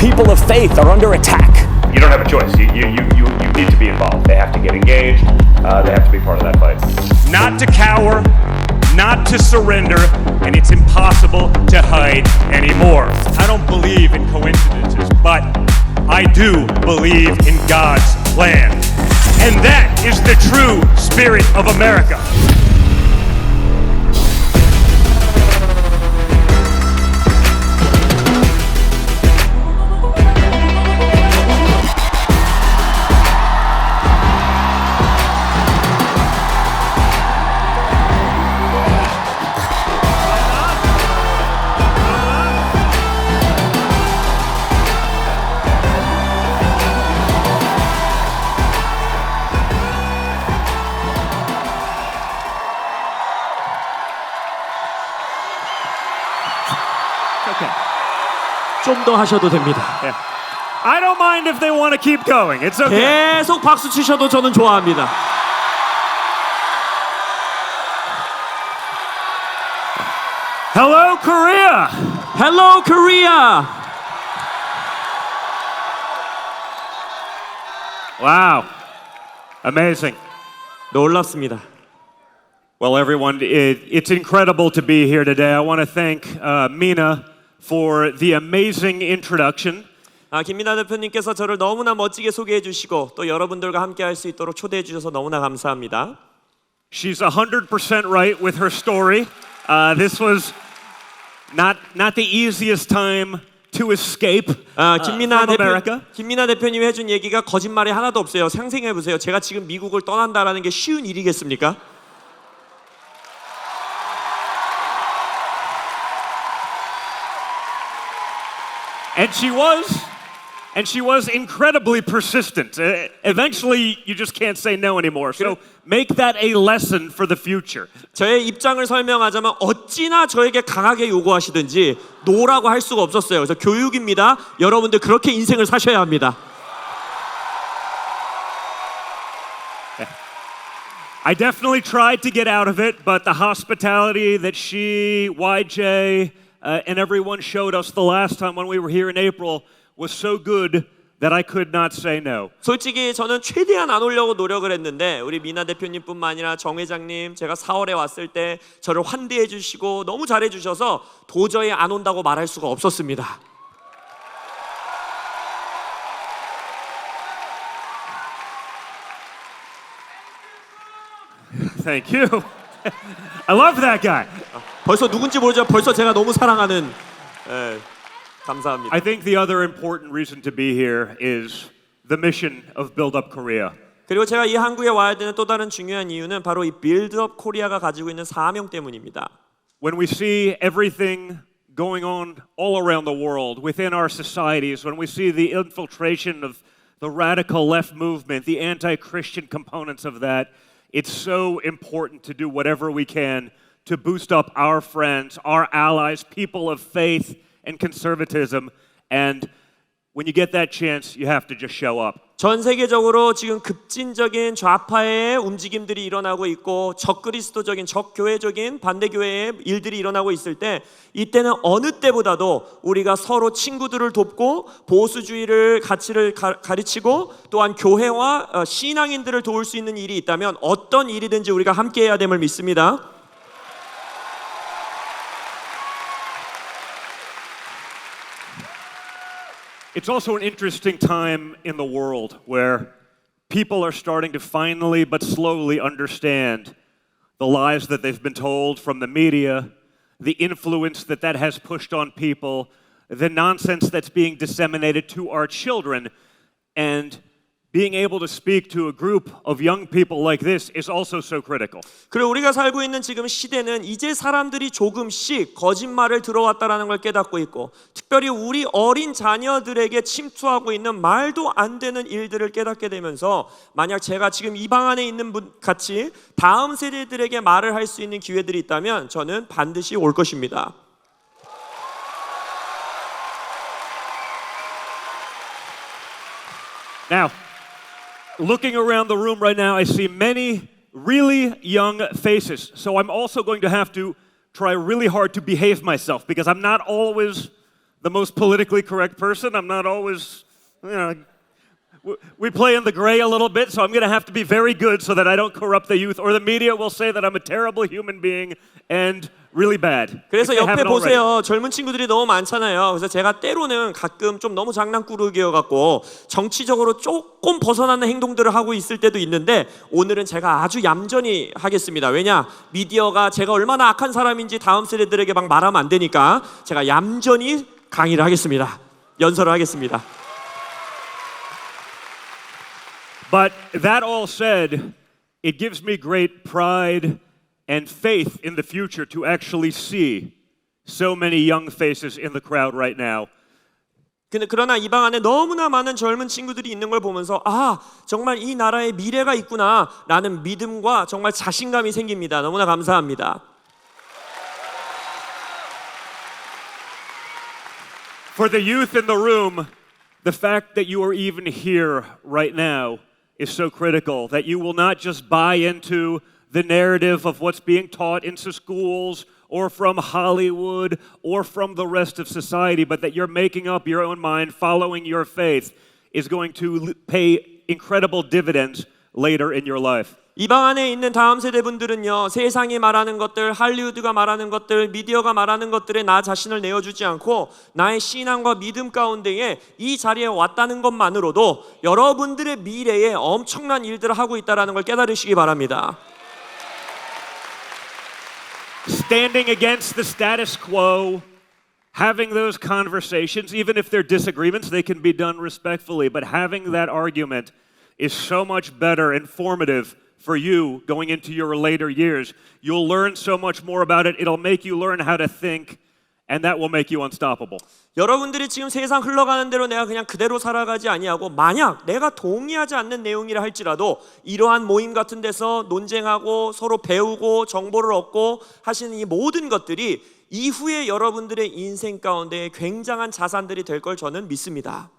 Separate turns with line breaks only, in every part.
people of faith are under attack.
You don't have a choice. You need to be involved. They have to get engaged. They have to be part of that fight.
Not to cower, not to surrender, and it's impossible to hide anymore. I don't believe in coincidences, but I do believe in God's plan. And that is the true spirit of America.
좀 더 하셔도 됩니다.
I don't mind if they want to keep going. It's okay.
계속 박수 치셔도 저는 좋아합니다.
Hello, Korea.
Hello, Korea.
Wow. Amazing.
놀랍습니다.
Well, everyone, it's incredible to be here today. I want to thank Mina for the amazing introduction.
김민아 대표님께서 저를 너무나 멋지게 소개해 주시고 또 여러분들과 함께 할 수 있도록 초대해 주셔서 너무나 감사합니다.
She's 100% right with her story. This was not the easiest time to escape
김민아
from America.
김민아 대표님이 해준 얘기가 거짓말이 하나도 없어요. 상상해 보세요. 제가 지금 미국을 떠난다라는 게 쉬운 일이겠습니까?
And she was incredibly persistent. Eventually, you just can't say no anymore. So make that a lesson for the future.
저의 입장을 설명하자면 어찌나 저에게 강하게 요구하시든지 노라고 할 수가 없었어요. 그래서 교육입니다. 여러분들 그렇게 인생을 사셔야 합니다.
I definitely tried to get out of it, but the hospitality that she, YJ, and everyone showed us the last time when we were here in April was so good that I could not say no.
솔직히 저는 최대한 안 오려고 노력을 했는데 우리 미나 대표님뿐만 아니라 정 회장님 제가 4월에 왔을 때 저를 환대해 주시고 너무 잘해 주셔서 도저히 안 온다고 말할 수가 없었습니다.
Thank you. I love that guy.
벌써 누군지 모르죠. 벌써 제가 너무 사랑하는 감사합니다.
I think the other important reason to be here is the mission of Build Up Korea.
그리고 제가 이 한국에 와야 되는 또 다른 중요한 이유는 바로 이 빌드업 코리아가 가지고 있는 사명 때문입니다.
When we see everything going on all around the world, within our societies, when we see the infiltration of the radical left movement, the anti-Christian components of that, it's so important to do whatever we can to boost up our friends, our allies, people of faith and conservatism. And when you get that chance, you have to just show up.
전 세계적으로 지금 급진적인 좌파의 움직임들이 일어나고 있고 적그리스도적인 적교회적인 반대교회의 일들이 일어나고 있을 때 이때는 어느 때보다도 우리가 서로 친구들을 돕고 보수주의를 가치를 가르치고 또한 교회와 신앙인들을 도울 수 있는 일이 있다면 어떤 일이든지 우리가 함께해야 됨을 믿습니다.
It's also an interesting time in the world where people are starting to finally but slowly understand the lies that they've been told from the media, the influence that has pushed on people, the nonsense that's being disseminated to our children, and being able to speak to a group of young people like this is also so critical.
그리고 우리가 살고 있는 지금 시대는 이제 사람들이 조금씩 거짓말을 들어왔다라는 걸 깨닫고 있고 특별히 우리 어린 자녀들에게 침투하고 있는 말도 안 되는 일들을 깨닫게 되면서 만약 제가 지금 이 방 안에 있는 분 같이 다음 세대들에게 말을 할 수 있는 기회들이 있다면 저는 반드시 올 것입니다.
Now, looking around the room right now, I see many really young faces. So I'm also going to have to try really hard to behave myself because I'm not always the most politically correct person. I'm not always, you know, we play in the gray a little bit, so I'm going to have to be very good so that I don't corrupt the youth, or the media will say that I'm a terrible human being and really bad.
그래서
If they
옆에
haven't already.
보세요. 젊은 친구들이 너무 많잖아요. 그래서 제가 때로는 가끔 좀 너무 장난꾸러기여 갖고 정치적으로 조금 벗어나는 행동들을 하고 있을 때도 있는데 오늘은 제가 아주 얌전히 하겠습니다. 왜냐? 미디어가 제가 얼마나 악한 사람인지 다음 세대들에게 막 말하면 안 되니까 제가 얌전히 강의를 하겠습니다. 연설을 하겠습니다.
But that all said, it gives me great pride and faith in the future to actually see so many young faces in the crowd right now.
그러나 이 방 안에 너무나 많은 젊은 친구들이 있는 걸 보면서 아 정말 이 나라에 미래가 있구나라는 믿음과 정말 자신감이 생깁니다. 너무나 감사합니다.
For the youth in the room, the fact that you are even here right now is so critical, that you will not just buy into the narrative of what's being taught into schools or from Hollywood or from the rest of society, but that you're making up your own mind, following your faith is going to pay incredible dividends later in your life.
이 방 안에 있는 다음 세대 분들은요 세상이 말하는 것들, 할리우드가 말하는 것들, 미디어가 말하는 것들에 나 자신을 내어주지 않고 나의 신앙과 믿음 가운데에 이 자리에 왔다는 것만으로도 여러분들의 미래에 엄청난 일들을 하고 있다는 걸 깨달으시기 바랍니다.
Standing against the status quo, having those conversations, even if they're disagreements, they can be done respectfully, but having that argument is so much better, informative for you going into your later years. You'll learn so much more about it. It'll make you learn how to think, and that will make you unstoppable.
여러분들이 지금 세상 흘러가는 대로 내가 그냥 그대로 살아가지 아니하고 만약 내가 동의하지 않는 내용이라 할지라도 이러한 모임 같은 데서 논쟁하고 서로 배우고 정보를 얻고 하시는 이 모든 것들이 이후에 여러분들의 인생 가운데 굉장한 자산들이 될 걸 저는 믿습니다.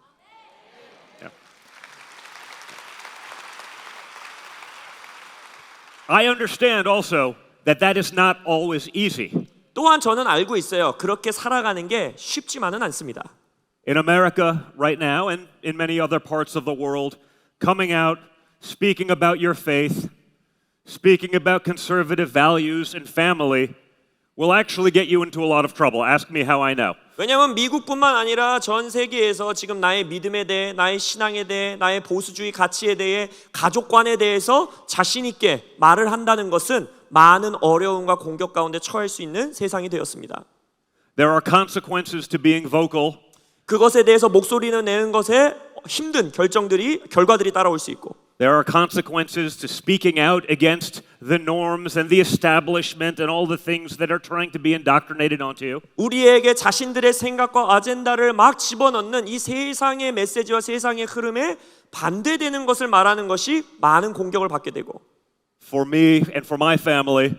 I understand also that that is not always easy.
또한 저는 알고 있어요. 그렇게 살아가는 게 쉽지만은 않습니다.
In America right now and in many other parts of the world, coming out, speaking about your faith, speaking about conservative values and family will actually get you into a lot of trouble. Ask me how I know.
왜냐하면 미국뿐만 아니라 전 세계에서 지금 나의 믿음에 대해, 나의 신앙에 대해, 나의 보수주의 가치에 대해, 가족관에 대해서 자신 있게 말을 한다는 것은 많은 어려움과 공격 가운데 처할 수 있는 세상이 되었습니다.
There are consequences to being vocal.
그것에 대해서 목소리를 내는 것에 힘든 결과들이 따라올 수 있고
There are consequences to speaking out against the norms and the establishment and all the things that are trying to be indoctrinated onto you.
우리에게 자신들의 생각과 아젠다를 막 집어넣는 이 세상의 메시지와 세상의 흐름에 반대되는 것을 말하는 것이 많은 공격을 받게 되고
For me and for my family,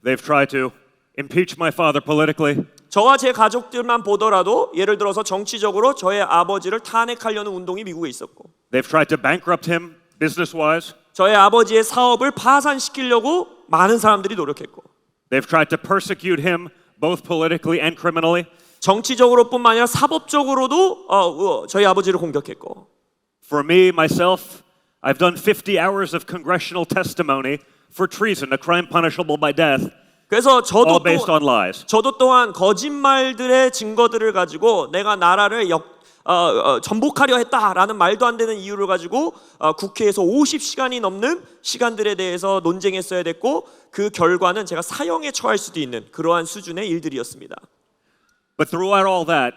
they've tried to impeach my father politically.
저와 제 가족들만 보더라도 예를 들어서 정치적으로 저의 아버지를 탄핵하려는 운동이 미국에 있었고
They've tried to bankrupt him business-wise.
저의 아버지의 사업을 파산시키려고 많은 사람들이 노력했고
They've tried to persecute him both politically and criminally.
정치적으로뿐만 아니라 사법적으로도 저희 아버지를 공격했고
For me, myself, I've done 50 hours of congressional testimony for treason, a crime punishable by death,
그래서
all based on lies.
저도 또한 거짓말들의 증거들을 가지고 내가 나라를 전복하려 했다라는 말도 안 되는 이유를 가지고 국회에서 50시간이 넘는 시간들에 대해서 논쟁했어야 됐고 그 결과는 제가 사형에 처할 수도 있는 그러한 수준의 일들이었습니다.
But throughout all that,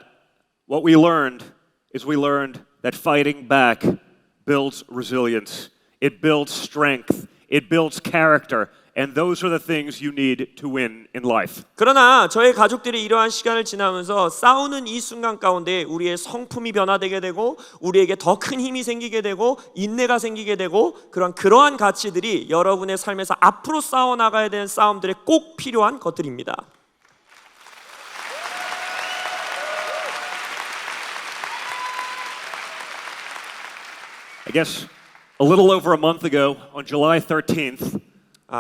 what we learned that fighting back builds resilience. It builds strength. It builds character. And those are the things you need to win in life.
그러나 저희 가족들이 이러한 시간을 지나면서 싸우는 이 순간 가운데 우리의 성품이 변화되게 되고 우리에게 더 큰 힘이 생기게 되고 인내가 생기게 되고 그러한 가치들이 여러분의 삶에서 앞으로 싸워 나가야 되는 싸움들에 꼭 필요한 것들입니다.
I guess a little over a month ago, on July 13th,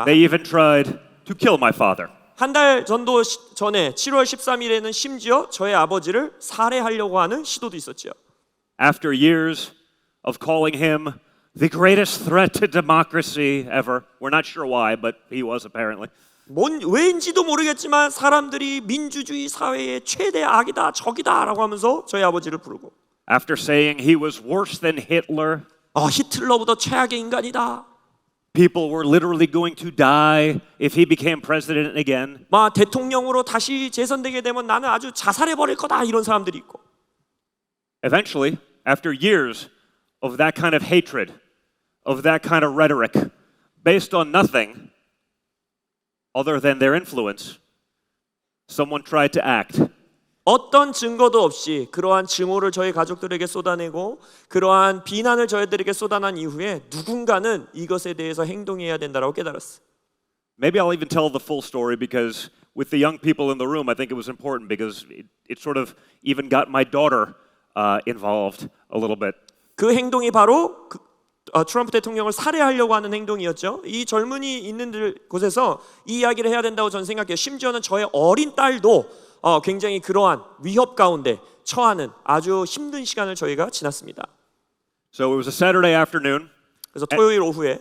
they even tried to kill my father.
한 달 전도 전에 7월 13일에는 심지어 저의 아버지를 살해하려고 하는 시도도 있었지요.
After years of calling him the greatest threat to democracy ever, we're not sure why, but he was apparently.
왠지도 모르겠지만 사람들이 민주주의 사회의 최대 악이다, 적이다라고 하면서 저희 아버지를 부르고.
After saying he was worse than Hitler,
히틀러보다 최악의 인간이다.
people were literally going to die if he became president again.
대통령으로 다시 재선되게 되면 나는 아주 자살해 버릴 거다 이런 사람들이 있고.
Eventually, after years of that kind of hatred, of that kind of rhetoric, based on nothing other than their influence, someone tried to act.
어떤 증거도 없이 그러한 증오를 저희 가족들에게 쏟아내고 그러한 비난을 저희들에게 쏟아낸 이후에 누군가는 이것에 대해서 행동해야 된다고 깨달았어요.
Maybe I'll even tell the full story because with the young people in the room, I think it was important because it sort of even got my daughter involved a little bit.
그 행동이 바로 트럼프 대통령을 살해하려고 하는 행동이었죠. 이 젊은이 있는 곳에서 이 이야기를 해야 된다고 저는 생각해요. 심지어는 저의 어린 딸도 굉장히 그러한 위협 가운데 처하는 아주 힘든 시간을 저희가 지났습니다.
So it was a Saturday afternoon,
그래서 토요일 오후에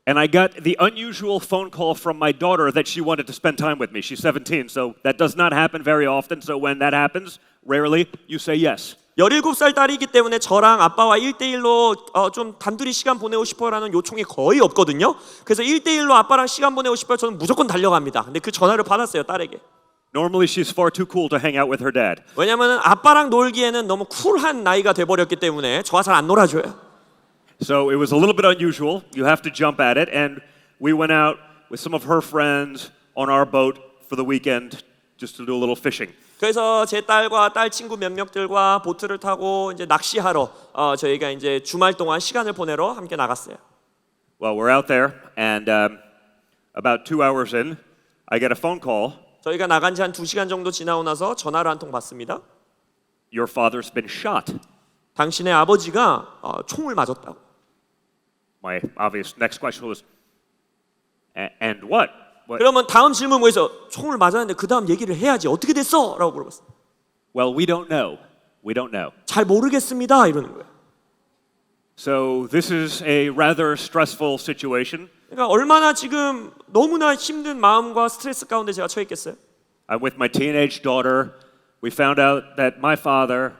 and I got the unusual phone call from my daughter that she wanted to spend time with me. She's 17, so that does not happen very often. So when that happens, rarely you say yes.
17살 딸이기 때문에 저랑 아빠와 1대1로 좀 단둘이 시간 보내고 싶어라는 요청이 거의 없거든요. 그래서 1대1로 아빠랑 시간 보내고 싶어요. 저는 무조건 달려갑니다. 근데 그 전화를 받았어요, 딸에게.
Normally she's far too cool to hang out with her dad.
왜냐면은 아빠랑 놀기에는 너무 쿨한 나이가 돼버렸기 때문에 저와 잘 안 놀아줘요.
So it was a little bit unusual. You have to jump at it. And we went out with some of her friends on our boat for the weekend just to do a little fishing.
그래서 제 딸과 딸 친구 몇몇들과 보트를 타고 이제 낚시하러 저희가 이제 주말 동안 시간을 보내러 함께 나갔어요.
Well, we're out there, and about 2 hours in, I get a phone call.
저희가 나간 지 한 2시간 정도 지나고 나서 전화를 한 통 받습니다.
Your father's been shot.
당신의 아버지가 총을 맞았다고.
My obvious next question was, and what?
그러면 다음 질문 뭐였어? 총을 맞았는데 그 다음 얘기를 해야지. 어떻게 됐어? 라고 물어봤어요.
Well, we don't know. We don't know.
잘 모르겠습니다. 이러는 거예요.
So this is a rather stressful situation.
그러니까 얼마나 지금 너무나 힘든 마음과 스트레스 가운데 제가 처해 있겠어요?
I'm with my teenage daughter. We found out that my father,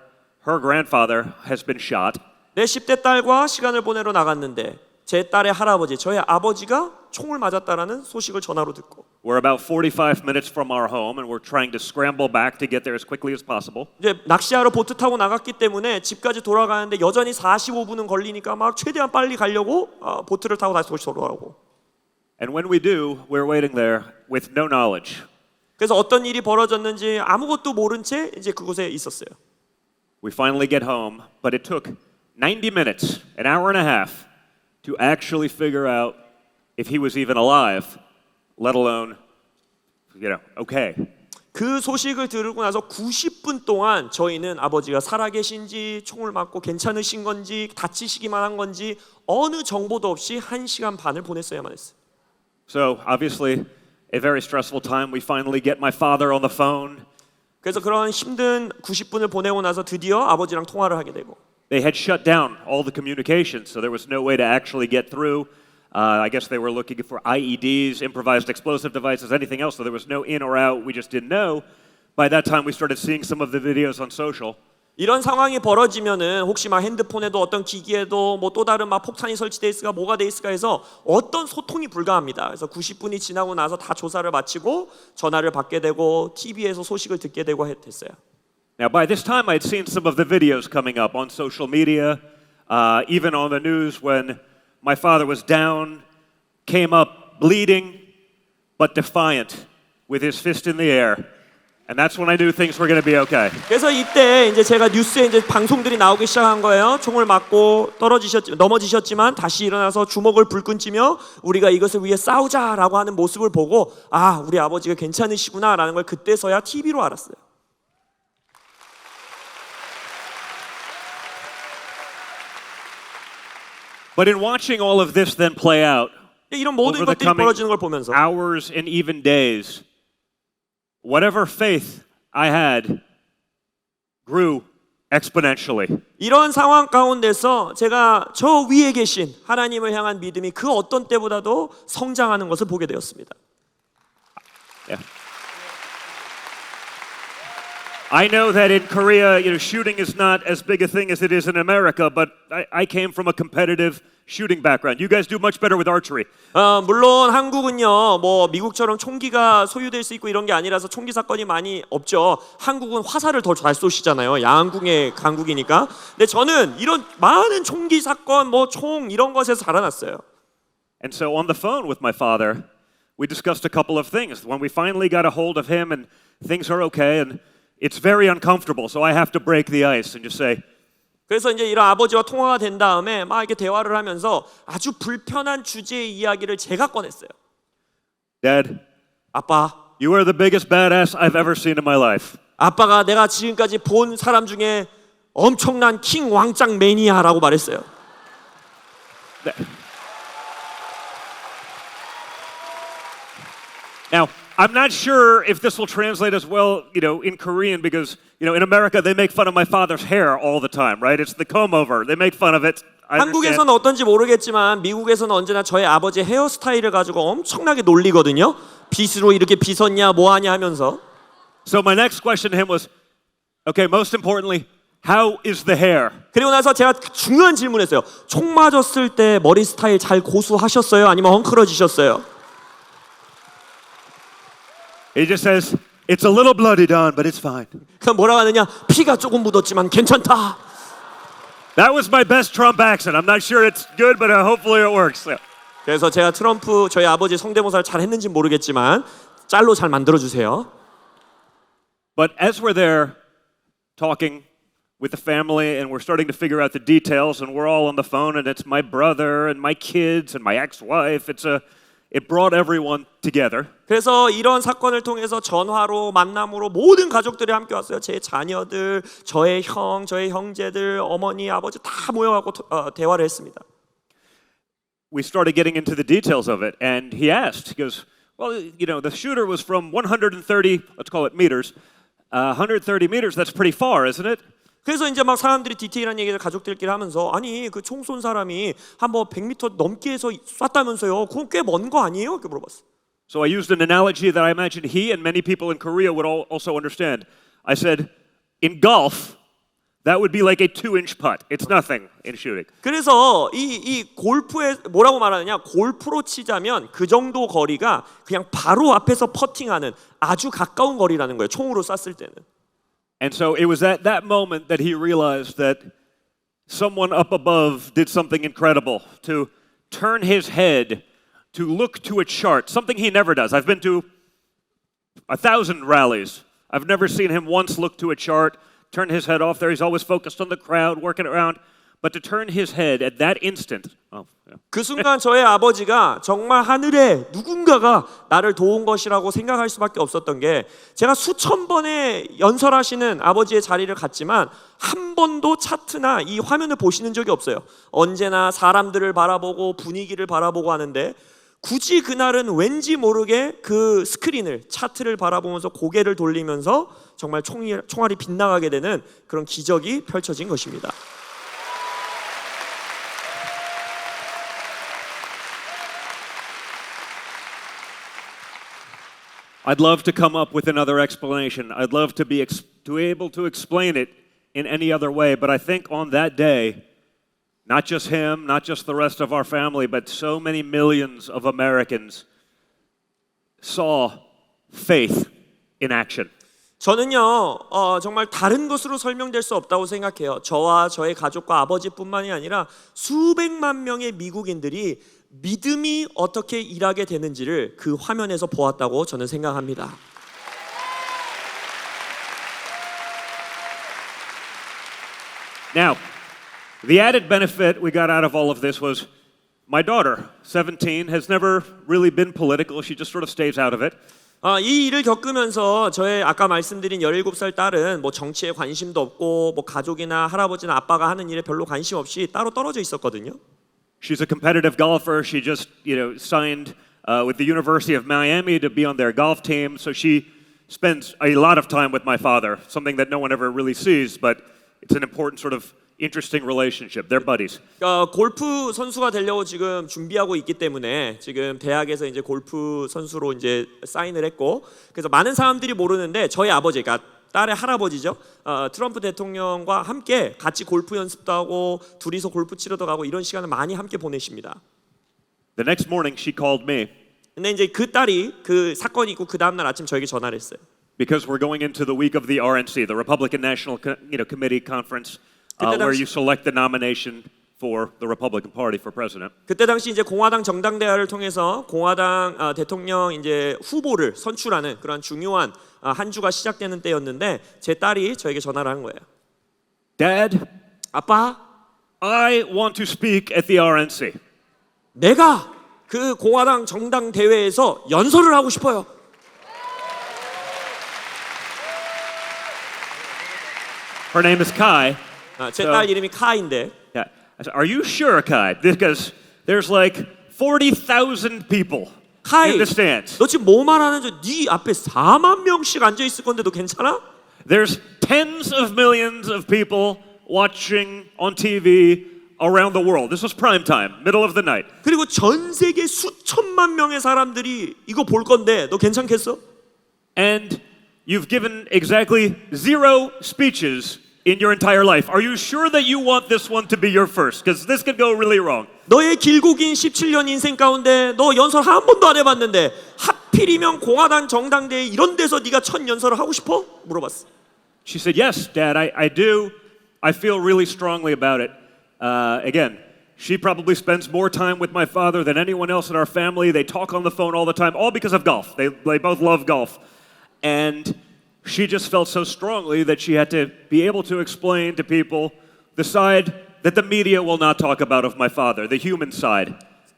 her grandfather, has been shot.
내 10대 딸과 시간을 보내러 나갔는데 제 딸의 할아버지, 저의 아버지가 총을 맞았다라는 소식을 전화로 듣고
We're about 45 minutes from our home, and we're trying to scramble back to get there as quickly as possible.
이제 낚시하러 보트 타고 나갔기 때문에 집까지 돌아가는데 여전히 45분은 걸리니까 막 최대한 빨리 가려고 보트를 타고 다시 돌아오고.
And when we do, we're waiting there with no knowledge.
그래서 어떤 일이 벌어졌는지 아무것도 모른 채 이제 그곳에 있었어요.
We finally get home, but it took 90 minutes, an hour and a half, to actually figure out if he was even alive, let alone, okay.
그 소식을 들고 나서 90분 동안 저희는 아버지가 살아계신지 총을 맞고 괜찮으신 건지 다치시기만 한 건지 어느 정보도 없이 1시간 반을 보냈어야만 했어요.
So obviously a very stressful time. We finally get my father on the phone.
그래서 그런 힘든 90분을 보내고 나서 드디어 아버지랑 통화를 하게 되고
They had shut down all the communications, so there was no way to actually get through. I guess they were looking for IEDs, improvised explosive devices, anything else, so there was no in or out. We just didn't know. By that time, we started seeing some of the videos on social.
이런 상황이 벌어지면은 혹시 막 핸드폰에도 어떤 기기에도 뭐 또 다른 막 폭탄이 설치돼 있을까 뭐가 돼 있을까 해서 어떤 소통이 불가합니다. 그래서 90분이 지나고 나서 다 조사를 마치고 전화를 받게 되고 TV에서 소식을 듣게 되고 됐어요.
Now, by this time, I'd seen some of the videos coming up on social media, even on the news when my father was down, came up bleeding, but defiant, with his fist in the air. And that's when I knew things were going to be okay.
그래서 이때 이제 제가 뉴스에 이제 방송들이 나오기 시작한 거예요. 총을 맞고 넘어지셨지만 다시 일어나서 주먹을 불끈 쥐며 우리가 이것을 위해 싸우자라고 하는 모습을 보고 아, 우리 아버지가 괜찮으시구나라는 걸 그때서야 TV로 알았어요.
But in watching all of this then play out
이런 모든
over the
것들이
coming
벌어지는 걸 보면서
hours and even days, whatever faith I had grew exponentially.
이런 상황 가운데서 제가 저 위에 계신 하나님을 향한 믿음이 그 어떤 때보다도 성장하는 것을 보게 되었습니다.
Yeah. I know that in Korea, shooting is not as big a thing as it is in America, but I came from a competitive shooting background. You guys do much better with archery.
물론 한국은요, 뭐 미국처럼 총기가 소유될 수 있고 이런 게 아니라서 총기 사건이 많이 없죠. 한국은 화살을 더 잘 쏘시잖아요. 양궁의 강국이니까. 근데 저는 이런 많은 총기 사건, 뭐 총 이런 것에서 자라났어요.
And so on the phone with my father, we discussed a couple of things. When we finally got a hold of him and things are okay, and it's very uncomfortable, so I have to break the ice and just say,
그래서 이제 이런 아버지와 통화가 된 다음에 막 이렇게 대화를 하면서 아주 불편한 주제의 이야기를 제가 꺼냈어요.
Dad,
아빠,
you are the biggest badass I've ever seen in my life.
아빠가 내가 지금까지 본 사람 중에 엄청난 킹 왕짱 매니아라고 말했어요.
Now, I'm not sure if this will translate as well, in Korean because, in America they make fun of my father's hair all the time, right? It's the comb over. They make fun of it. I understand.
한국에서는 어떤지 모르겠지만 미국에서는 언제나 저의 아버지 헤어스타일을 가지고 엄청나게 놀리거든요. 빗으로 이렇게 빗었냐 뭐하냐 하면서.
So my next question to him was, okay, most importantly, how is the hair?
그리고 나서 제가 중요한 질문했어요. 총 맞았을 때 머리 스타일 잘 고수하셨어요? 아니면 헝클어지셨어요?
He just says, it's a little bloody, Don, but it's fine.
그럼 뭐라고 하느냐? 피가 조금 묻었지만 괜찮다.
That was my best Trump accent. I'm not sure it's good, but hopefully it works.
그래서 제가 트럼프 저희 아버지 성대모사를 잘 했는지 모르겠지만 짤로 잘 만들어 주세요.
But as we're there talking with the family and we're starting to figure out the details and we're all on the phone and it's my brother and my kids and my ex-wife, it brought everyone together.
그래서 이런 사건을 통해서 전화로 만남으로 모든 가족들이 함께 왔어요. 제 자녀들, 저의 형, 저의 형제들, 어머니, 아버지 다 모여갖고 대화를 했습니다.
We started getting into the details of it and he asked, he goes, well, the shooter was from 130, let's call it meters, 130 meters, that's pretty far, isn't it?
그래서 이제 막 사람들이 디테일한 얘기를 가족들끼리 하면서 아니 그 총 쏜 사람이 한 뭐 100m 넘게 해서 쐈다면서요. 그건 꽤 먼 거 아니에요? 이렇게 물어봤어.
So I used an analogy that I imagine he and many people in Korea would also understand. I said, in golf, that would be like a 2-inch putt. It's nothing in shooting.
그래서 이 골프에 뭐라고 말하느냐? 골프로 치자면 그 정도 거리가 그냥 바로 앞에서 퍼팅하는 아주 가까운 거리라는 거예요. 총으로 쐈을 때는.
And so it was at that moment that he realized that someone up above did something incredible to turn his head to look to a chart, something he never does. I've been to 1,000 rallies. I've never seen him once look to a chart, turn his head off there. He's always focused on the crowd, working around. But to turn his head at that instant,
그 순간 저의 아버지가 정말 하늘에 누군가가 나를 도운 것이라고 생각할 수밖에 없었던 게 제가 수천 번의 연설하시는 아버지의 자리를 갔지만 한 번도 차트나 이 화면을 보시는 적이 없어요. 언제나 사람들을 바라보고 분위기를 바라보고 하는데 굳이 그날은 왠지 모르게 그 스크린을 차트를 바라보면서 고개를 돌리면서 정말 총알이 빗나가게 되는 그런 기적이 펼쳐진 것입니다.
I'd love to come up with another explanation. I'd love to be able to explain it in any other way, but I think on that day, not just him, not just the rest of our family, but so many millions of Americans saw faith in action.
저는요 정말 다른 것으로 설명될 수 없다고 생각해요. 저와 저의 가족과 아버지뿐만이 아니라 수백만 명의 미국인들이 믿음이 어떻게 일하게 되는지를 그 화면에서 보았다고 저는 생각합니다.
Now, the added benefit we got out of all of this was my daughter, 17, has never really been political. She just sort of stays out of it.
이 일을 겪으면서 저의 아까 말씀드린 17살 딸은 뭐 정치에 관심도 없고 뭐 가족이나 할아버지나 아빠가 하는 일에 별로 관심 없이 따로 떨어져 있었거든요.
She's a competitive golfer. She just, signed with the University of Miami to be on their golf team. So she spends a lot of time with my father, something that no one ever really sees, but it's an important sort of interesting relationship. They're buddies.
골프 선수가 되려고 지금 준비하고 있기 때문에 지금 대학에서 이제 골프 선수로 이제 사인을 했고, 그래서 많은 사람들이 모르는데 저희 아버지, 그러니까 딸의 할아버지죠. 트럼프 대통령과 함께 같이 골프 연습도 하고 둘이서 골프 치러도 가고 이런 시간을 많이 함께 보내십니다.
The next morning, she called me
근데 이제 그 딸이 그 사건이 있고 그 다음 날 아침 저에게 전화를 했어요.
because we're going into the week of the RNC, the Republican National Committee Conference, where you select the nomination for the Republican Party for president.
그때 당시 이제 공화당 정당대회를 통해서 공화당 대통령 이제 후보를 선출하는 그런 중요한 한 주가 시작되는 때였는데 제 딸이 저에게 전화를 한 거예요.
Dad,
아빠,
I want to speak at the RNC.
내가 그 공화당 정당 대회에서 연설을 하고 싶어요.
Her name is Kai.
제 딸 이름이 카인데.
Yeah. I said, are you sure, Kai? Because there's like 40,000 people
카이,
in the stands.
너 지금 뭐 말하는 줄? 네 앞에 4만 명씩 앉아 있을 건데 너 괜찮아?
There's tens of millions of people watching on TV around the world. This was prime time, middle of the night.
그리고 전 세계 수천만 명의 사람들이 이거 볼 건데 너 괜찮겠어?
And you've given exactly 0 speeches in your entire life. Are you sure that you want this one to be your first? Because this could go really wrong.
너의 길고 긴 17년 인생 가운데 너 연설 한 번도 안 해봤는데 하필이면 공화당 정당대회 이런 데서 네가 첫 연설을 하고 싶어? 물어봤어.
She said, yes, Dad, I do. I feel really strongly about it. Again, she probably spends more time with my father than anyone else in our family. They talk on the phone all the time, all because of golf. They both love golf. And she just felt so strongly that she had to be able to explain to people the side that the media will not talk about of my father, the human side.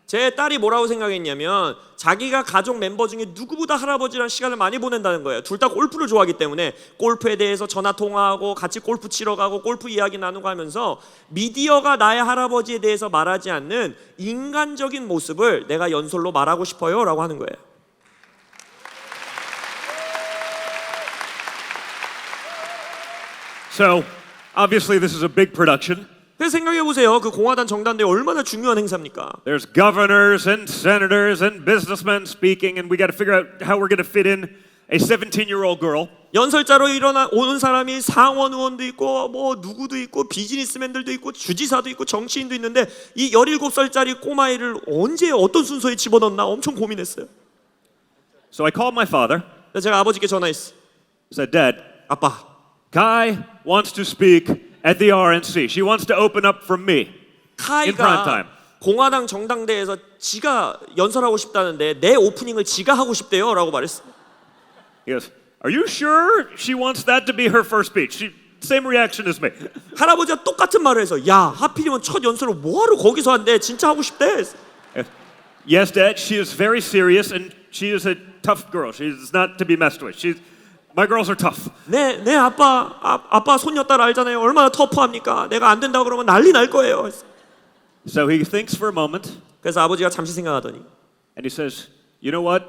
제 딸이 뭐라고 생각했냐면 자기가 가족 멤버 중에 누구보다 할아버지랑 시간을 많이 보낸다는 거예요. 둘 다 골프를 좋아하기 때문에 골프에 대해서 전화 통화하고 같이 골프 치러 가고 골프 이야기 나누고 하면서 미디어가 나의 할아버지에 대해서 말하지 않는 인간적인 모습을 내가 연설로 말하고 싶어요 라고 하는 거예요.
So, obviously this is a big production.
그래서 생각해 보세요. 그 공화당 정당대회 얼마나 중요한 행사입니까?
There's governors and senators and businessmen speaking, and we got to figure out how we're going to fit in a 17-year-old girl.
연설자로 오는 사람이 상원 의원도 있고 뭐 누구도 있고 비즈니스맨들도 있고 주지사도 있고 정치인도 있는데 이 17살짜리 꼬마애를 언제 어떤 순서에 집어넣나 엄청 고민했어요.
So I called my father.
그래서 제가 아버지께 전화했어요.
Said, Dad,
아빠,
Kai wants to speak at the RNC. She wants to open up from me in prime time.
카이가 공화당 정당대회에서 지가 연설하고 싶다는데 내 오프닝을 지가 하고 싶대요 라고 말했어.
He goes, are you sure she wants that to be her first speech? Same reaction as me.
할아버지가 똑같은 말을 해서 야 하필이면 첫 연설을 뭐하러 거기서 한대 진짜 하고 싶대.
Yes, Dad, she is very serious and she is a tough girl. She's not to be messed with. My girls are tough.
네 아빠 손녀딸 알잖아요. 얼마나 터프합니까? 내가 안 된다고 그러면 난리 날 거예요.
So he thinks for a moment
그래서 아버지가 잠시 생각하더니
and he says, you know what?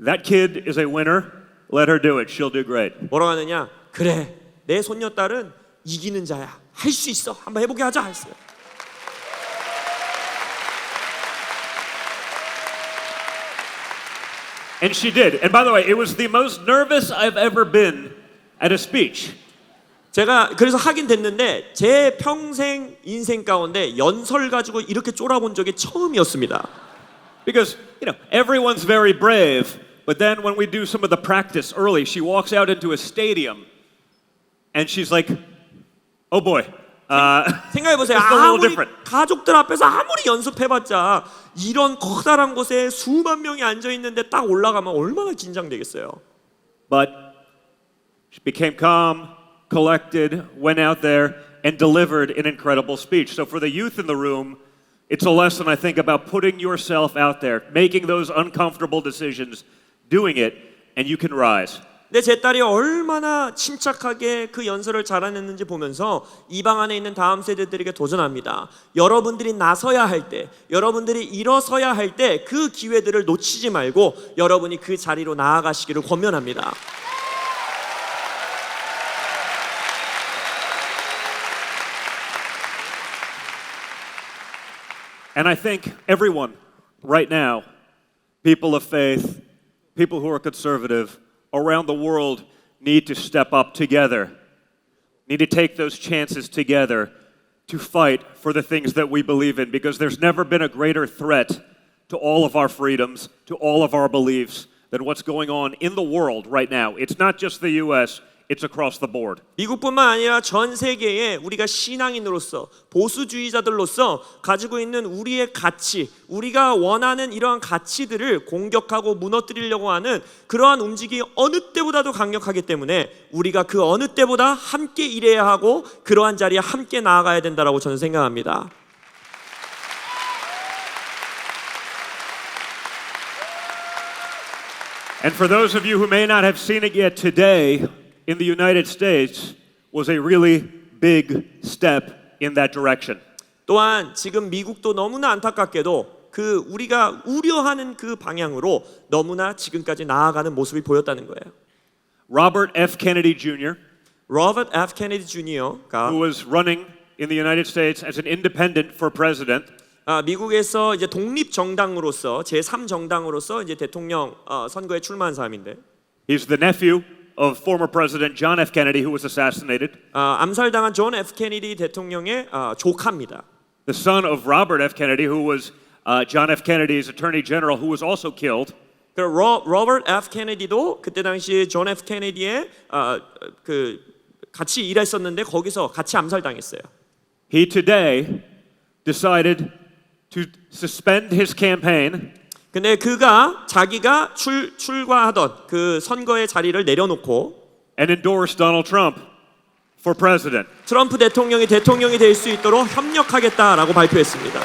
That kid is a winner. Let her do it. She'll do great.
뭐라고 하느냐? 그래 내 손녀딸은 이기는 자야. 할 수 있어. 한번 해보게 하자 했어요.
And she did. And by the way, it was the most nervous I've ever been at a speech.
제가 그래서 하긴 됐는데 제 평생 인생 가운데 연설 가지고 이렇게 쫄아본 적이 처음이었습니다.
Because, everyone's very brave, but then when we do some of the practice early, she walks out into a stadium and she's like, oh boy.
생각해보세요.
It's a little
아무리
different.
가족들 앞에서 아무리 연습해봤자 이런 커다란 곳에 수만 명이 앉아있는데 딱 올라가면 얼마나 긴장되겠어요.
But she became calm, collected, went out there and delivered an incredible speech. So for the youth in the room, it's a lesson, I think, about putting yourself out there, making those uncomfortable decisions, doing it, and you can rise.
근데 제 딸이 얼마나 침착하게 그 연설을 잘해냈는지 보면서 이 방 안에 있는 다음 세대들에게 도전합니다. 여러분들이 나서야 할 때, 여러분들이 일어서야 할 때 그 기회들을 놓치지 말고 여러분이 그 자리로 나아가시기를 권면합니다.
And I think everyone right now, people of faith, people who are conservative around the world need to step up together, need to take those chances together to fight for the things that we believe in, because there's never been a greater threat to all of our freedoms, to all of our beliefs, than what's going on in the world right now. It's not just the US, it's across the board.
미국뿐만 아니라 전 세계에 우리가 신앙인으로서 보수주의자들로서 가지고 있는 우리의 가치, 우리가 원하는 이러한 가치들을 공격하고 무너뜨리려고 하는 그러한 움직임이 어느 때보다도 강력하기 때문에 우리가 그 어느 때보다 함께 일해야 하고 그러한 자리에 함께 나아가야 된다라고 저는 생각합니다.
And for those of you who may not have seen it yet, today in the United States was a really big step in that direction.
또한 지금 미국도 너무나 안타깝게도 그 우리가 우려하는 그 방향으로 너무나 지금까지 나아가는 모습이 보였다는 거예요.
Robert F. Kennedy Jr.,
로버트 F. 케네디 주니어가
who was running in the United States as an independent for president,
미국에서 이제 독립 정당으로서 제3 정당으로서 이제 대통령 선거에 출마한 사람인데,
he's the nephew of former President John F. Kennedy, who was assassinated,
암살당한 존 F. 케네디 대통령의 조카입니다.
the son of Robert F. Kennedy, who was John F. Kennedy's attorney general, who was also killed.
로버트 F. 케네디도 그때 당시 존 F. 케네디의 그 같이 일했었는데 거기서 같이 암살당했어요.
He today decided to suspend his campaign
근데 그가 자기가 출과하던 그 선거의 자리를 내려놓고
and endorse Donald Trump for president.
트럼프 대통령이 될 수 있도록 협력하겠다라고 발표했습니다.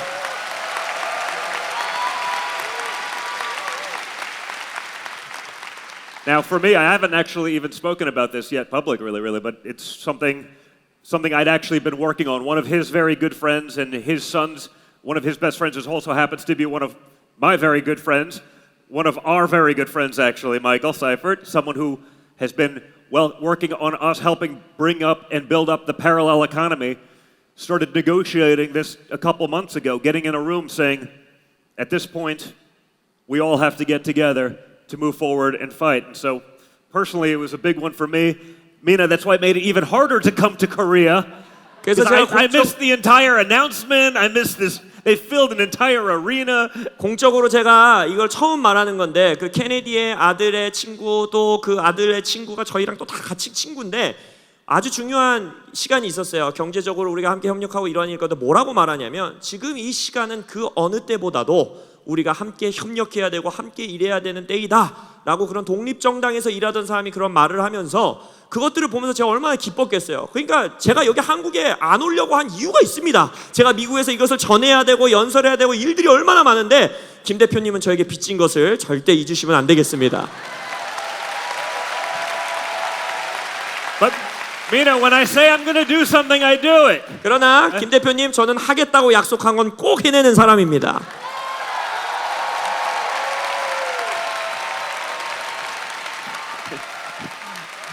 Now, for me, I haven't actually even spoken about this yet publicly, really, but it's something I'd actually been working on. One of his very good friends and his son's, one of his best friends, is also happens to be one of my very good friends, one of our very good friends, actually, Michael Seifert, someone who has been working on us helping bring up and build up the parallel economy, started negotiating this a couple months ago, getting in a room saying, at this point, we all have to get together to move forward and fight. And so, personally, it was a big one for me. Mina, that's why it made it even harder to come to Korea.
그래서
I missed the entire announcement. I missed this. They filled an entire arena.
공적으로 제가 이걸 처음 말하는 건데 그 케네디의 아들의 친구 또 그 아들의 친구가 저희랑 또 다 같이 친구인데 아주 중요한 시간이 있었어요. 경제적으로 우리가 함께 협력하고 이러한 일 건데 뭐라고 말하냐면 지금 이 시간은 그 어느 때보다도 우리가 함께 협력해야 되고 함께 일해야 되는 때이다 라고 그런 독립정당에서 일하던 사람이 그런 말을 하면서 그것들을 보면서 제가 얼마나 기뻤겠어요. 그러니까 제가 여기 한국에 안 오려고 한 이유가 있습니다. 제가 미국에서 이것을 전해야 되고 연설해야 되고 일들이 얼마나 많은데 김 대표님은 저에게 빚진 것을 절대 잊으시면 안 되겠습니다.
But Mina, when I say I'm going to do something, I do it.
그러나 김 대표님 저는 하겠다고 약속한 건 꼭 해내는 사람입니다.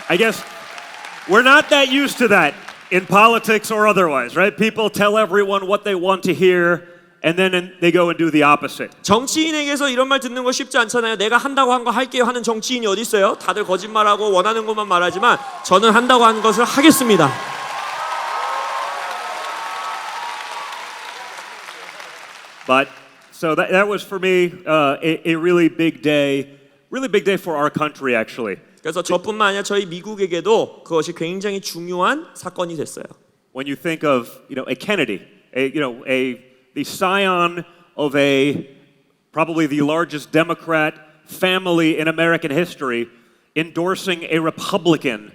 I guess we're not that used to that in politics or otherwise, right? People tell everyone what they want to hear and then they go and do the opposite.
정치인에게서 이런 말 듣는 거 쉽지 않잖아요. 내가 한다고 한 거 할게요 하는 정치인이 어디 있어요? 다들 거짓말하고 원하는 것만 말하지만 저는 한다고 하는 것을 하겠습니다.
But so that was for me a really big day for our country, actually.
그래서 저뿐만 아니라 저희 미국에게도 그것이 굉장히 중요한 사건이 됐어요.
When you think of a Kennedy, the scion of probably the largest Democrat family in American history, endorsing a Republican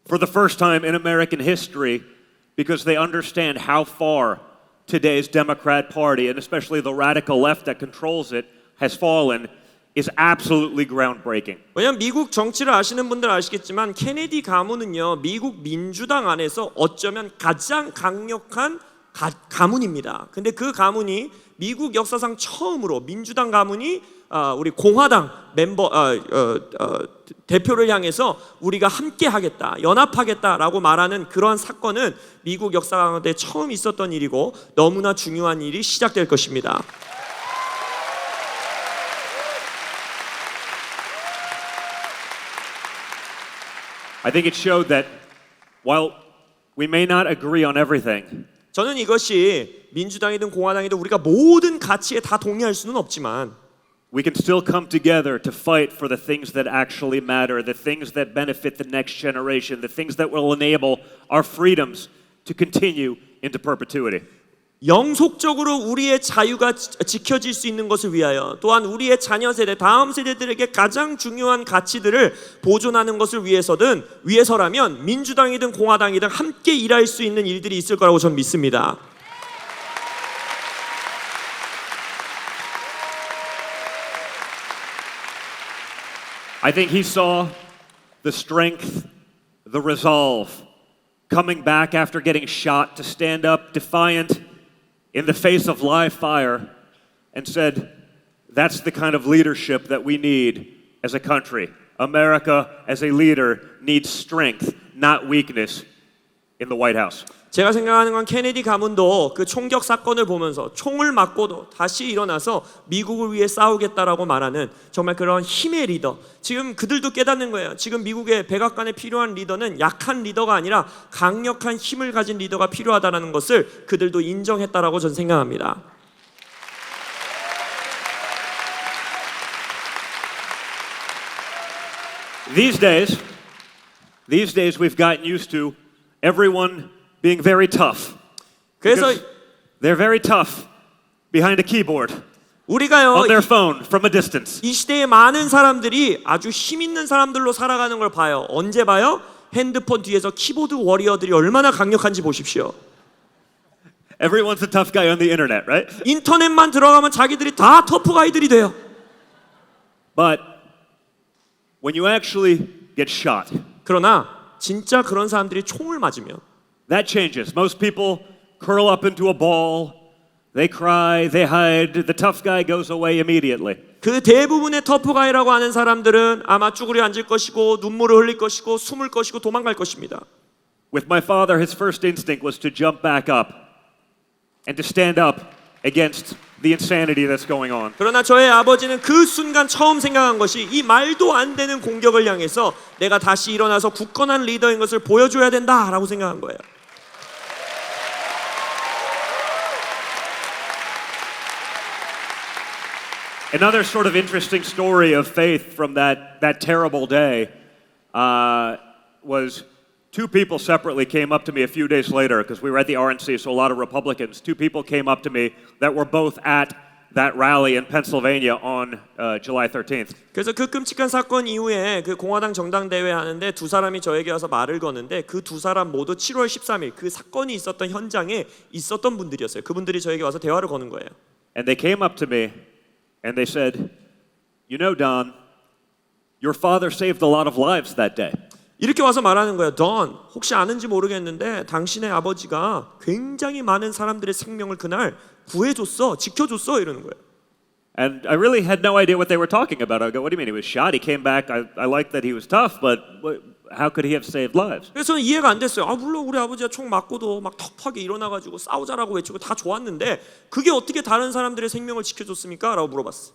for the first time in American history because they understand how far today's Democrat Party, and especially the radical left that controls it, has fallen, is absolutely groundbreaking.
왜냐하면 미국 정치를 아시는 분들 아시겠지만 케네디 가문은요 미국 민주당 안에서 어쩌면 가장 강력한 가문입니다. 근데 그 가문이 미국 역사상 처음으로 민주당 가문이 우리 공화당 멤버 대표를 향해서 우리가 함께 하겠다, 연합하겠다라고 말하는 그런 사건은 미국 역사 가운데 처음 있었던 일이고 너무나 중요한 일이 시작될 것입니다.
I think it showed that while we may not agree on everything,
저는 이것이 민주당이든 공화당이든 우리가 모든 가치에 다 동의할 수는 없지만
we can still come together to fight for the things that actually matter, the things that benefit the next generation, the things that will enable our freedoms to continue into perpetuity.
영속적으로 우리의 자유가 지켜질 수 있는 것을 위하여 또한 우리의 자녀 세대, 다음 세대들에게 가장 중요한 가치들을 보존하는 것을 위해서라면 민주당이든 공화당이든 함께 일할 수 있는 일들이 있을 거라고 저는 믿습니다.
I think he saw the strength, the resolve, coming back after getting shot to stand up defiant in the face of live fire and said, that's the kind of leadership that we need as a country. America, as a leader, needs strength, not weakness in the White House.
제가 생각하는 건 케네디 가문도 그 총격 사건을 보면서 총을 맞고도 다시 일어나서 미국을 위해 싸우겠다라고 말하는 정말 그런 힘의 리더. 지금 그들도 깨닫는 거예요. 지금 미국의 백악관에 필요한 리더는 약한 리더가 아니라 강력한 힘을 가진 리더가 필요하다는 것을 그들도 인정했다라고 저는 생각합니다.
These days we've gotten used to everyone being very tough.
그래서
Because they're very tough behind a keyboard
우리가요
on their phone from a distance.
이 시대의 많은 사람들이 아주 힘 있는 사람들로 살아가는 걸 봐요. 언제 봐요? 핸드폰 뒤에서 키보드 워리어들이 얼마나 강력한지 보십시오.
Everyone's a tough guy on the internet, right?
인터넷만 들어가면 자기들이 다 터프가이들이 돼요.
But when you actually get shot,
그러나 진짜 그런 사람들이 총을 맞으면
that changes. Most people curl up into a ball, they cry, they hide. The tough guy goes away immediately.
그 대부분의 터프가이라고 하는 사람들은 아마 쭈그려 앉을 것이고 눈물을 흘릴 것이고 숨을 것이고 도망갈 것입니다.
With my father, his first instinct was to jump back up and to stand up against the insanity that's going on.
그러나 저의 아버지는 그 순간 처음 생각한 것이 이 말도 안 되는 공격을 향해서 내가 다시 일어나서 굳건한 리더인 것을 보여줘야 된다라고 생각한 거예요.
Another sort of interesting story of faith from that terrible day was two people separately came up to me a few days later because we were at the RNC, so a lot of Republicans. Two people came up to me that were both at that rally in Pennsylvania on July 13th.
그래서 그 끔찍한 사건 이후에 그 공화당 정당대회 하는데 두 사람이 저에게 와서 말을 거는데 그 두 사람 모두 7월 13일 그 사건이 있었던 현장에 있었던 분들이었어요. 그분들이 저에게 와서 대화를 거는 거예요.
And they came up to me and they said, "You know, Don, your father saved a lot of lives that day."
이렇게 와서 말하는 거예요. 던, 혹시 아는지 모르겠는데 당신의 아버지가 굉장히 많은 사람들의 생명을 그날 구해줬어, 지켜줬어 이러는 거예요.
And I really had no idea what they were talking about. I go, "What do you mean? He was shot. He came back. I like that he was tough, but how could he have saved lives?"
그래서 저는 이해가 안 됐어요. 물론 우리 아버지가 총 맞고도 막 터프하게 일어나가지고 싸우자라고 외치고 다 좋았는데 그게 어떻게 다른 사람들의 생명을 지켜줬습니까? 라고 물어봤어.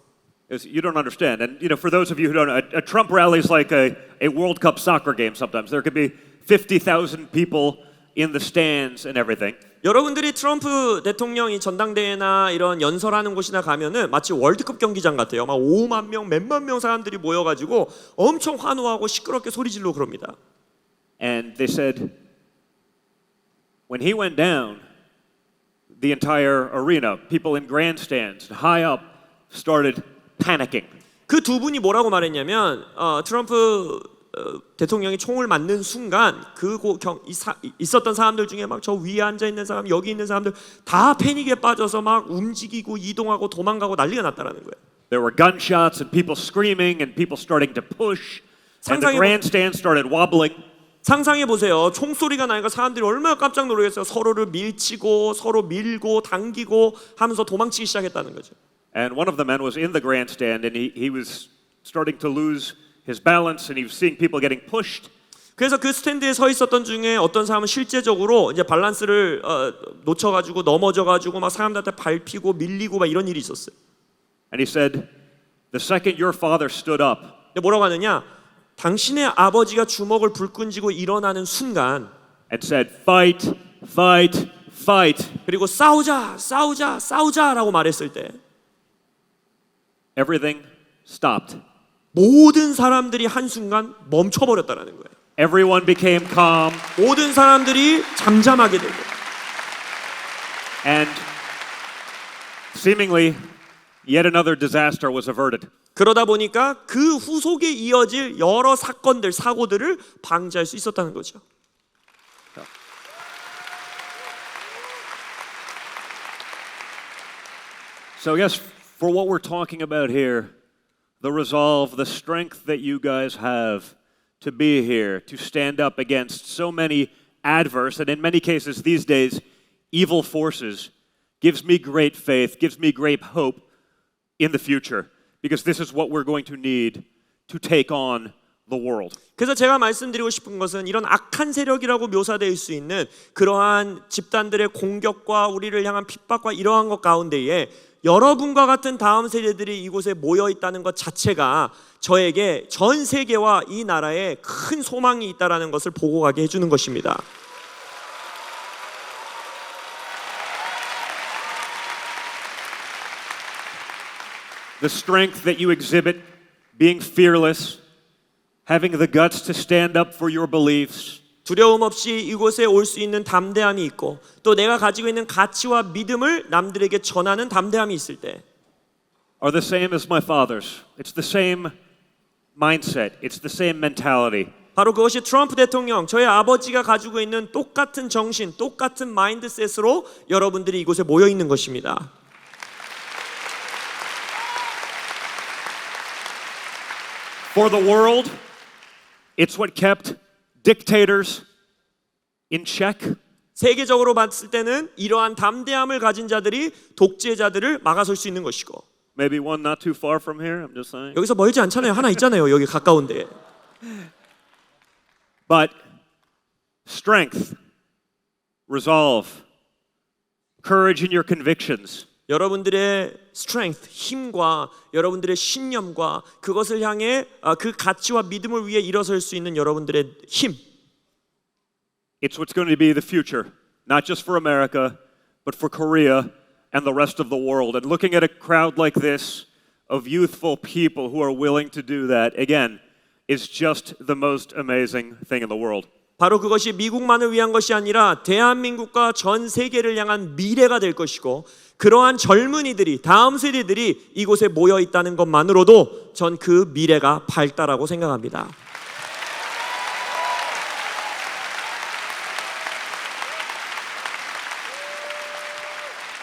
You don't understand. And for those of you who don't know, a Trump rally is like a World Cup soccer game sometimes. There could be 50,000 people in the stands and everything.
여러분들이 트럼프 대통령이 전당대회나 이런 연설하는 곳이나 가면은 마치 월드컵 경기장 같아요. 막 5만 명, 몇만 명 사람들이 모여가지고 엄청 환호하고 시끄럽게 소리 지르고 그럽니다.
And they said, when he went down, the entire arena, people in grandstands, high up, started panicking.
그 두 분이 뭐라고 말했냐면 트럼프 대통령이 총을 맞는 순간 있었던 사람들 중에 막 저 위에 앉아 있는 사람, 여기 있는 사람들 다 패닉에 빠져서 막 움직이고 이동하고 도망가고 난리가 났다라는 거예요.
There were gunshots and people screaming and people starting to push. And the grandstand started wobbling.
상상해 보세요. 총소리가 나니까 사람들이 얼마나 깜짝 놀라겠어요. 서로를 밀치고 서로 밀고 당기고 하면서 도망치기 시작했다는 거죠.
And one of the men was in the grandstand, and he was starting to lose his balance, and he was seeing people getting pushed.
그래서 그 스탠드에 서 있었던 중에 어떤 사람은 실제적으로 이제 밸런스를 놓쳐가지고 넘어져가지고 막 사람들한테 밟히고 밀리고 막 이런 일이 있었어요.
And he said, the second your father stood up,
근데 뭐라고 하느냐? 당신의 아버지가 주먹을 불끈쥐고 일어나는 순간
and said, fight, fight, fight,
그리고 싸우자, 싸우자, 싸우자라고 말했을 때
everything stopped.
모든 사람들이 한순간 멈춰버렸다는 거예요.
Everyone became calm,
모든 사람들이 잠잠하게 되고
and seemingly yet another disaster was averted.
그러다 보니까 그 후속에 이어질 여러 사건들, 사고들을 방지할 수 있었다는 거죠.
So I guess for what we're talking about here, the resolve, the strength that you guys have to be here, to stand up against so many adverse, and in many cases these days, evil forces, gives me great faith, gives me great hope in the future, because this is what we're going to need to take on the world.
그래서 제가 말씀드리고 싶은 것은 이런 악한 세력이라고 묘사될 수 있는 그러한 집단들의 공격과 우리를 향한 핍박과 이러한 것 가운데에 여러분과 같은 다음 세대들이 이곳에 모여 있다는 것 자체가 저에게 전 세계와 이 나라에 큰 소망이 있다라는 것을 보고 가게 해주는 것입니다.
The strength that you exhibit, being fearless, having the guts to stand up for your beliefs,
두려움 없이 이곳에 올 수 있는 담대함이 있고 또 내가 가지고 있는 가치와 믿음을 남들에게 전하는 담대함이 있을 때
are the same as my father's. It's the same mindset. It's the same mentality.
바로 그것이 트럼프 대통령, 저의 아버지가 가지고 있는 똑같은 정신, 똑같은 마인드셋으로 여러분들이 이곳에 모여 있는 것입니다.
For the world, it's what kept dictators in check.
세계적으로 봤을 때는 이러한 담대함을 가진 자들이 독재자들을 막아설 수 있는 것이고
Maybe one not too far from here, I'm just saying.
여기서 멀지 않잖아요. 하나 있잖아요. 여기 가까운데.
But strength, resolve, courage in your convictions,
여러분들의 strength, 힘과 여러분들의 신념과 그것을 향해 그 가치와 믿음을 위해 일어설 수 있는 여러분들의 힘.
it's what's going to be the future, not just for America, but for Korea and the rest of the world. And looking at a crowd like this of youthful people who are willing to do that, again, is just the most amazing thing in the world.
바로 그것이 미국만을 위한 것이 아니라 대한민국과 전 세계를 향한 미래가 될 것이고 그러한 젊은이들이 다음 세대들이 이곳에 모여 있다는 것만으로도 전 그 미래가 밝다라고 생각합니다.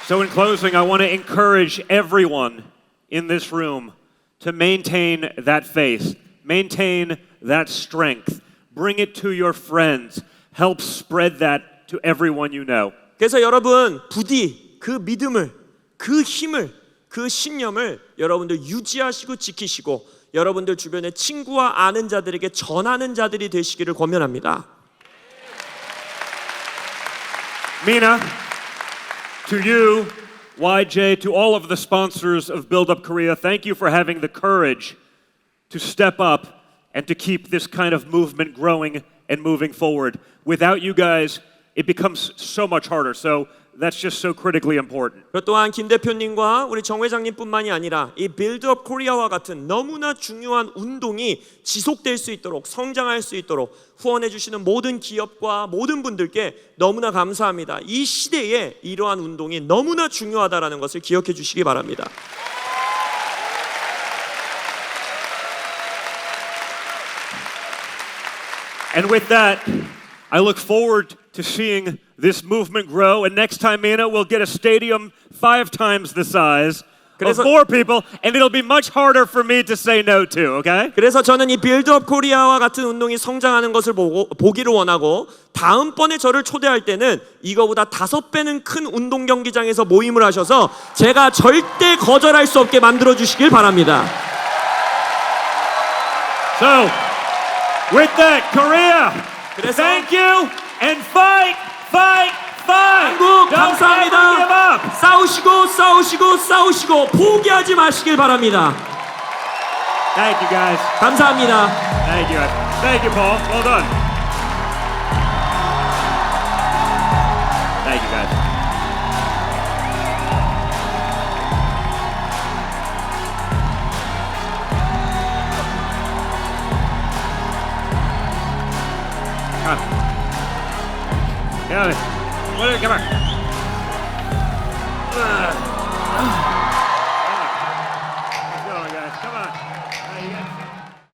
So in closing, I want to encourage everyone in this room to maintain that faith, maintain that strength, bring it to your friends, help spread that to everyone you know.
그래서 여러분 부디 그 믿음을, 그 힘을, 그 신념을 여러분들 유지하시고 지키시고 여러분들 주변의 친구와 아는 자들에게 전하는 자들이 되시기를 권면합니다.
Mina, to you, YJ, to all of the sponsors of Build Up Korea, thank you for having the courage to step up and to keep this kind of movement growing and moving forward. Without you guys, it becomes so much harder. So that's just so critically important.
그리고 또한 김 대표님과 우리 정 회장님뿐만이 아니라 이 빌드업 코리아와 같은 너무나 중요한 운동이 지속될 수 있도록 성장할 수 있도록 후원해 주시는 모든 기업과 모든 분들께 너무나 감사합니다. 이 시대에 이러한 운동이 너무나 중요하다라는 것을 기억해 주시기 바랍니다.
And with that, I look forward to seeing this movement grow. And next time, Mina, we'll get a stadium 5 times the size
그래서-
more people, and it'll be much harder for me to say no to, okay?
그래서 저는 이 빌드업 코리아와 같은 운동이 성장하는 것을 보기를 원하고 다음번에 저를 초대할 때는 이거보다 5배는 큰 운동 경기장에서 모임을 하셔서 제가 절대 거절할 수 없게 만들어 주시길 바랍니다.
So, with that, Korea,
그래서-
thank you, and fight, fight, fight!
한국
Don't ever give
감사합니다.
up!
싸우시고 싸우시고 싸우시고 포기하지 마시길 바랍니다.
Thank you, guys.
감사합니다.
Thank you. Thank you, Paul. Well done. Thank you, guys. Come on. Yeah. Come on. Let's go, guys. Come on. You got